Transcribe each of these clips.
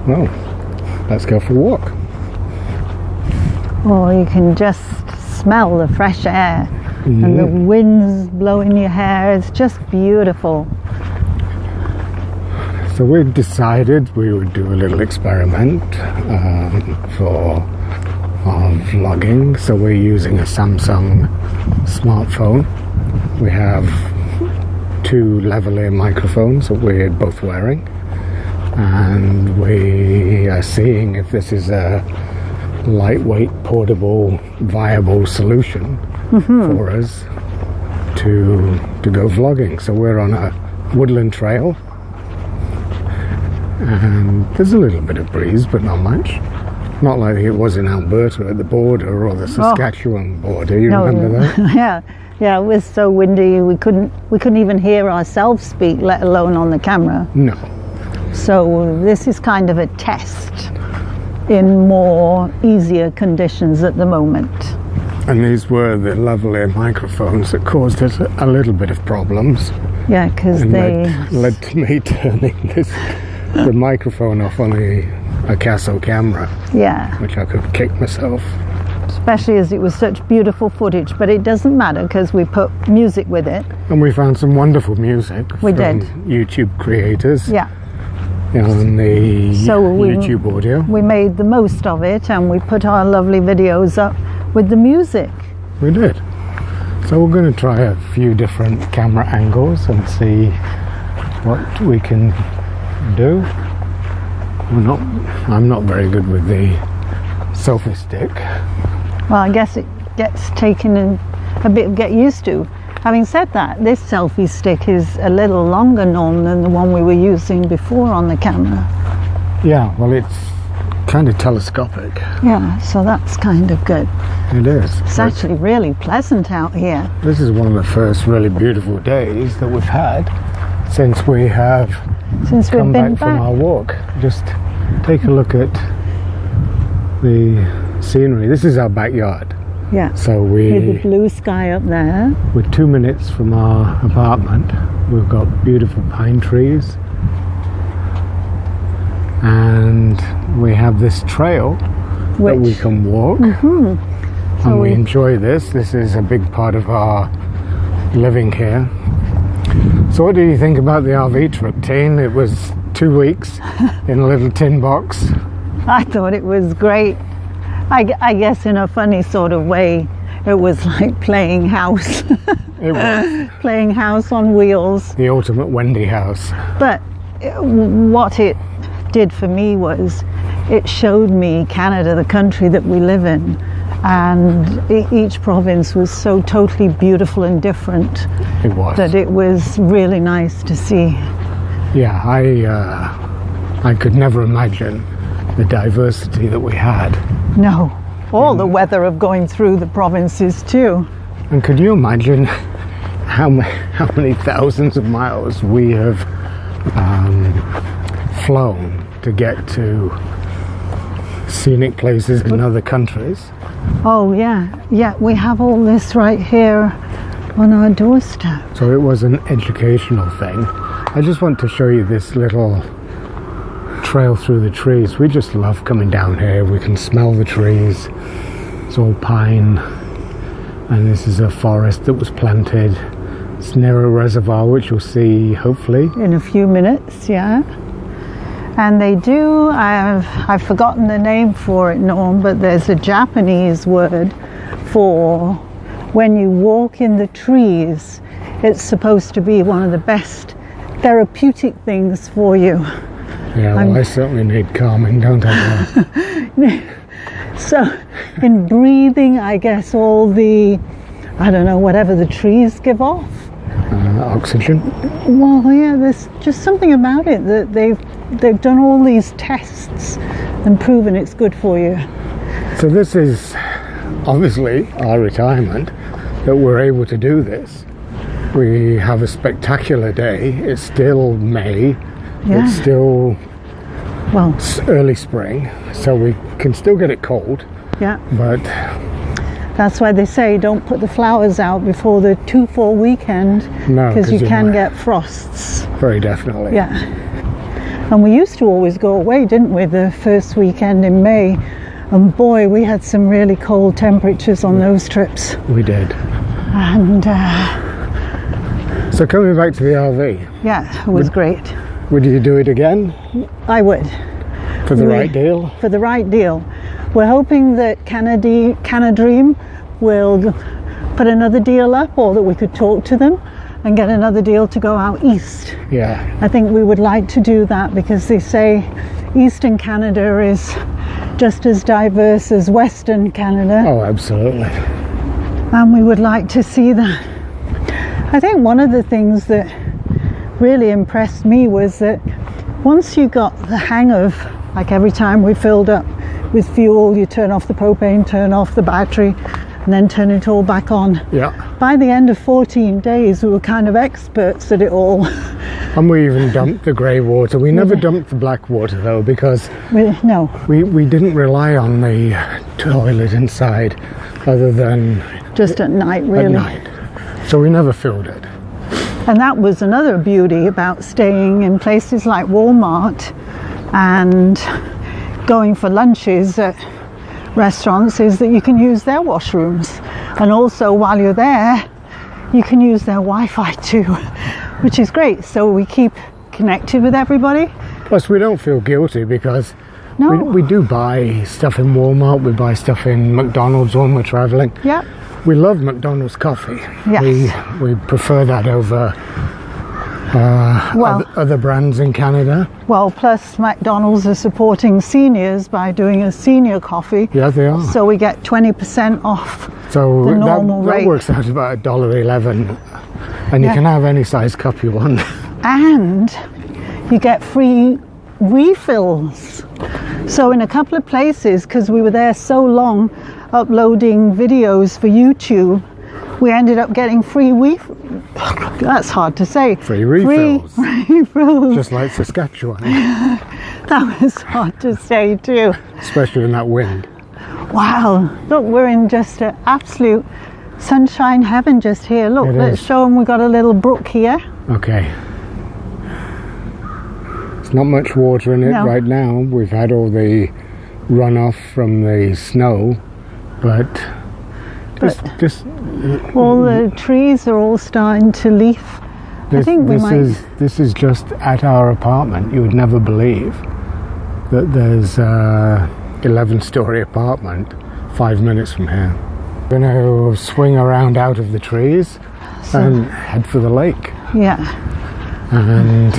Well, let's go for a walk. Or you can just smell the fresh air and the winds blowing your hair. It's just beautiful. So we decided we would do a little experiment for our vlogging. So we're using a Samsung smartphone. We have 2 lavalier microphones that we're both wearing, and we are seeing if this is a lightweight, portable, viable solution for us to go vlogging. So we're on a woodland trail, and there's a little bit of breeze, but not much. Not like it was in Alberta at the border or the Saskatchewan border. You remember that? Yeah, it was so windy we couldn't even hear ourselves speak, let alone on the camera. No. So this is kind of a test in more easier conditions at the moment. And these were the lavalier microphones that caused us a little bit of problems. Yeah, because they led to me turning the microphone off on a Casso camera. Yeah. Which I could kick myself. Especially as it was such beautiful footage, but it doesn't matter because we put music with it. And we found some wonderful music from YouTube creators. Yeah. On the YouTube audio. We made the most of it, and we put our lovely videos up with the music. We did. So we're going to try a few different camera angles and see what we can do. I'm not very good with the selfie stick. Well, I guess it gets taken in a bit of get used to. Having said that, this selfie stick is a little longer, Norm, than the one we were using before on the camera. Yeah, well, it's kind of telescopic. Yeah, so that's kind of good. It is. It's actually really pleasant out here. This is one of the first really beautiful days that we've had since we've come back from our walk. Just take a look at the scenery. This is our backyard. Yeah. So with the blue sky up there. We're 2 minutes from our apartment. We've got beautiful pine trees, and we have this trail that we can walk. And we enjoy this. This is a big part of our living here. So what do you think about the RV trip, Teen? It was 2 weeks in a little tin box. I thought it was great. I guess in a funny sort of way, it was like playing house. It was. Playing house on wheels. The ultimate Wendy house. But what it did for me was it showed me Canada, the country that we live in. And each province was so totally beautiful and different. It was. That it was really nice to see. Yeah, I could never imagine the diversity that we had. No, all the weather of going through the provinces too. And could you imagine how many thousands of miles we have flown to get to scenic places in other countries? Oh yeah, we have all this right here on our doorstep. So it was an educational thing. I just want to show you this little trail through the trees. We just love coming down here. We can smell the trees. It's all pine, and this is a forest that was planted. It's near a reservoir, which you'll see hopefully in a few minutes. Yeah. And they do, I've forgotten the name for it, Norm, but there's a Japanese word for when you walk in the trees. It's supposed to be one of the best therapeutic things for you. Yeah, well, I certainly need calming, don't I? So, in breathing, I guess all the, I don't know, whatever the trees give off. Oxygen? Well, yeah, there's just something about it that they've done all these tests and proven it's good for you. So this is obviously our retirement, that we're able to do this. We have a spectacular day. It's still May. Yeah. It's still early spring, so we can still get it cold. Yeah. But that's why they say don't put the flowers out before the 2-4 weekend. No, because you can get frosts. Very definitely. Yeah. And we used to always go away, didn't we, the first weekend in May. And boy, we had some really cold temperatures on those trips. We did. And so coming back to the RV. Yeah, it was great. Would you do it again? I would. For the right deal? For the right deal. We're hoping that Canadream will put another deal up, or that we could talk to them and get another deal to go out east. Yeah. I think we would like to do that, because they say Eastern Canada is just as diverse as Western Canada. Oh, absolutely. And we would like to see that. I think one of the things that really impressed me was that once you got the hang of, like, every time we filled up with fuel, you turn off the propane, turn off the battery, and then turn it all back on. Yeah. By the end of 14 days, we were kind of experts at it all. And we even dumped the grey water. We never dumped the black water, though, because we didn't rely on the toilet inside, other than just at night, really. At night. So we never filled it. And that was another beauty about staying in places like Walmart and going for lunches at restaurants, is that you can use their washrooms, and also while you're there you can use their Wi-Fi too, which is great. So we keep connected with everybody. Plus we don't feel guilty, because No. we do buy stuff in Walmart, we buy stuff in McDonald's when we're travelling. Yeah. We love McDonald's coffee. Yes. We prefer that over other brands in Canada. Well, plus McDonald's are supporting seniors by doing a senior coffee. Yeah, they are. So we get 20% off So the normal rate. That works out about $1.11, and you can have any size cup you want. And you get free refills. So in a couple of places, because we were there so long uploading videos for YouTube, we ended up getting free that's hard to say. Free refills. Free refills. Just like Saskatchewan. That was hard to say too. Especially in that wind. Wow, look, we're in just an absolute sunshine heaven just here. Look, let's show them we got a little brook here. Okay. There's not much water in it right now. We've had all the runoff from the snow, but just all the trees are all starting to leaf. I think this is just at our apartment. You would never believe that there's 11-story apartment 5 minutes from here. We're going to swing around out of the trees and head for the lake. Yeah. And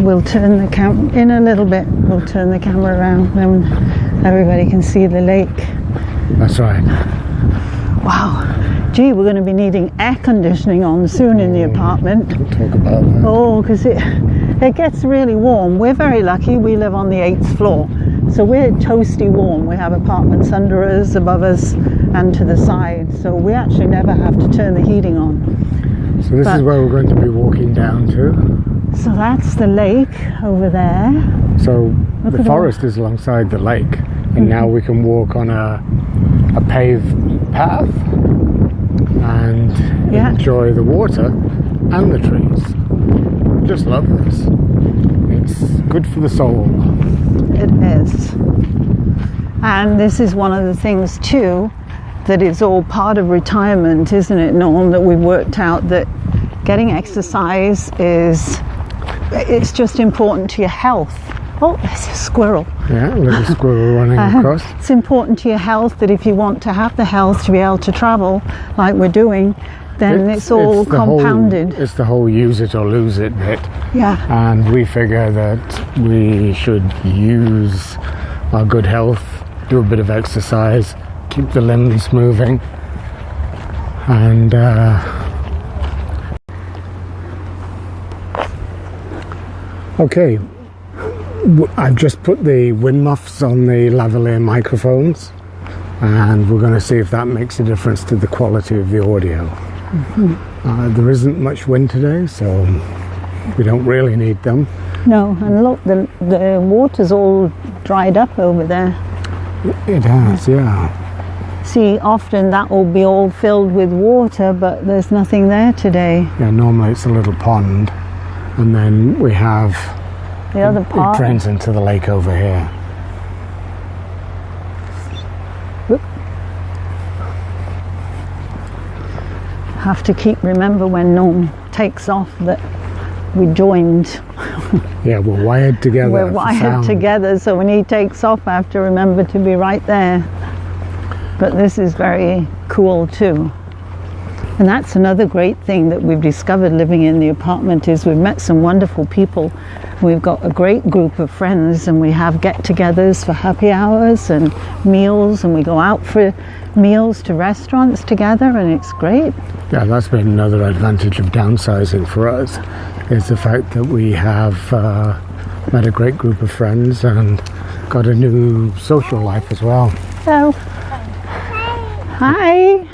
we'll turn the camera in a little bit. We'll turn the camera around, then everybody can see the lake. That's right. Wow. Gee, we're going to be needing air conditioning on soon in the apartment. Don't talk about that. Oh, because it gets really warm. We're very lucky. We live on the 8th floor. So we're toasty warm. We have apartments under us, above us, and to the side. So we actually never have to turn the heating on. So this is where we're going to be walking down to. So that's the lake over there. So the forest is alongside the lake, and now we can walk on a paved path and enjoy the water and the trees. Just love this. It's good for the soul. It is. And this is one of the things too that is all part of retirement, isn't it, Norm, that we've worked out that getting exercise it's just important to your health. Oh, there's a squirrel. Yeah, a little squirrel running across. It's important to your health that if you want to have the health to be able to travel like we're doing, then it's all compounded. It's the whole use it or lose it bit. Yeah. And we figure that we should use our good health, do a bit of exercise, keep the limbs moving, and okay, I've just put the wind muffs on the lavalier microphones, and we're going to see if that makes a difference to the quality of the audio. There isn't much wind today, so we don't really need them. No, and look, the water's all dried up over there. It has, yeah. See, often that will be all filled with water, but there's nothing there today. Yeah, normally it's a little pond, and then we have the other part. It drains into the lake over here. Whoop. Have to remember when Norm takes off that we joined. Yeah, we're wired together. We're wired together, so when he takes off, I have to remember to be right there. But this is very cool too. And that's another great thing that we've discovered living in the apartment is we've met some wonderful people. We've got a great group of friends, and we have get-togethers for happy hours and meals, and we go out for meals to restaurants together, and it's great. Yeah, that's been another advantage of downsizing for us, is the fact that we have met a great group of friends and got a new social life as well. So, hi.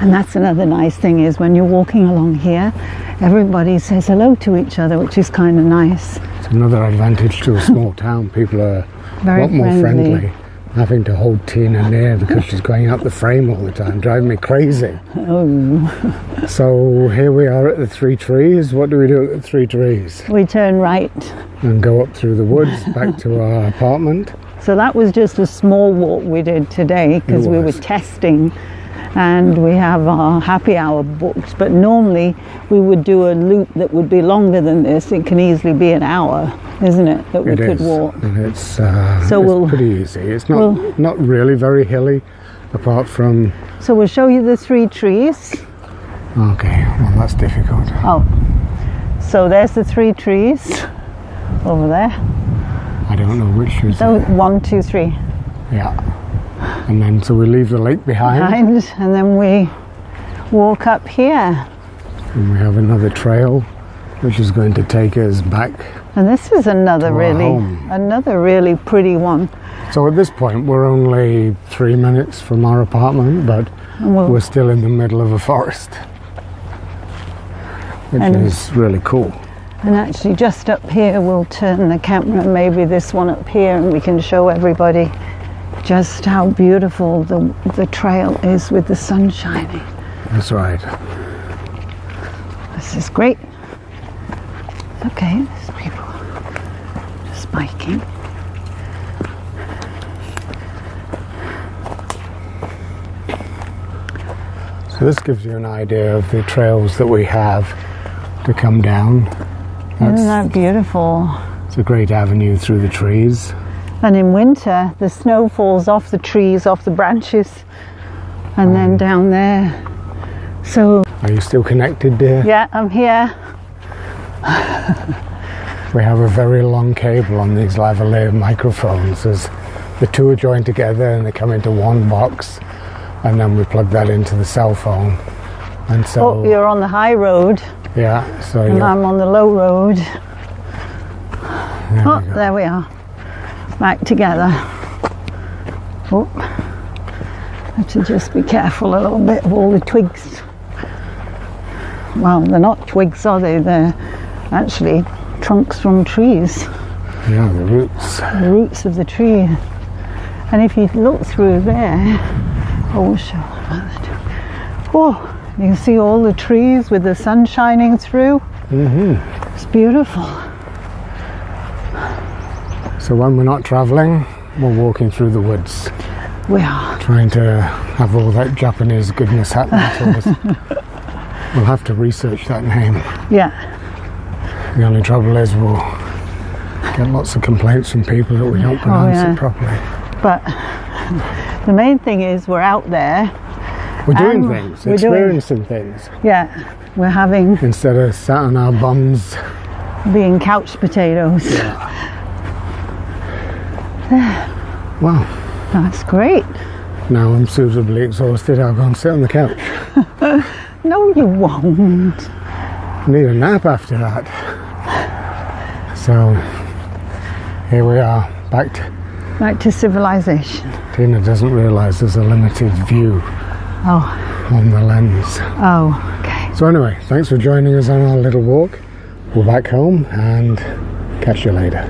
And that's another nice thing is when you're walking along here, everybody says hello to each other, which is kind of nice. It's another advantage to a small town. People are a Very lot more friendly. Having to hold Tina near because she's going out the frame all the time, driving me crazy. Oh. So here we are at the Three Trees. What do we do at the Three Trees? We turn right. And go up through the woods back to our apartment. So that was just a small walk we did today because we were testing. And we have our happy hour booked, but normally we would do a loop that would be longer than this. It can easily be an hour, isn't it, that we could walk? And it's pretty easy. It's not really very hilly, apart from... So we'll show you the Three Trees. Okay, well that's difficult. Oh, so there's the Three Trees over there. I don't know which is... So 1, 2, 3. Yeah. And then, so we leave the lake behind. And then we walk up here. And we have another trail, which is going to take us back. And this is another really pretty one. So at this point, we're only 3 minutes from our apartment, but we're still in the middle of a forest, which is really cool. And actually, just up here, we'll turn the camera, maybe this one up here, and we can show everybody just how beautiful the trail is with the sun shining. That's right. This is great. Okay, there's people just biking. So this gives you an idea of the trails that we have to come down. Isn't that beautiful? It's a great avenue through the trees. And in winter, the snow falls off the trees, off the branches, and then down there. So... Are you still connected, dear? Yeah, I'm here. We have a very long cable on these lavalier microphones. As the two are joined together and they come into one box, and then we plug that into the cell phone. And so... Oh, you're on the high road. Yeah, so and I'm on the low road. There we are. Back together. Oh, have to just be careful a little bit of all the twigs. Well, they're not twigs, are they? They're actually trunks from trees. Yeah, the roots. The roots of the tree. And if you look through there, we'll show you. Oh, you can see all the trees with the sun shining through. Mm-hmm. It's beautiful. So when we're not travelling, we're walking through the woods. We are. Trying to have all that Japanese goodness happening to us. We'll have to research that name. Yeah. The only trouble is we'll get lots of complaints from people that we don't pronounce it properly. But the main thing is we're out there. We're doing things, experiencing things. Yeah, we're having... Instead of sat on our bums. Being couch potatoes. Yeah. Wow. That's great. Now I'm suitably exhausted, I'll go and sit on the couch. No, you won't. I need a nap after that. So, here we are, back to civilization. Tina doesn't realise there's a limited view on the lens. Oh, okay. So anyway, thanks for joining us on our little walk. We're back home and catch you later.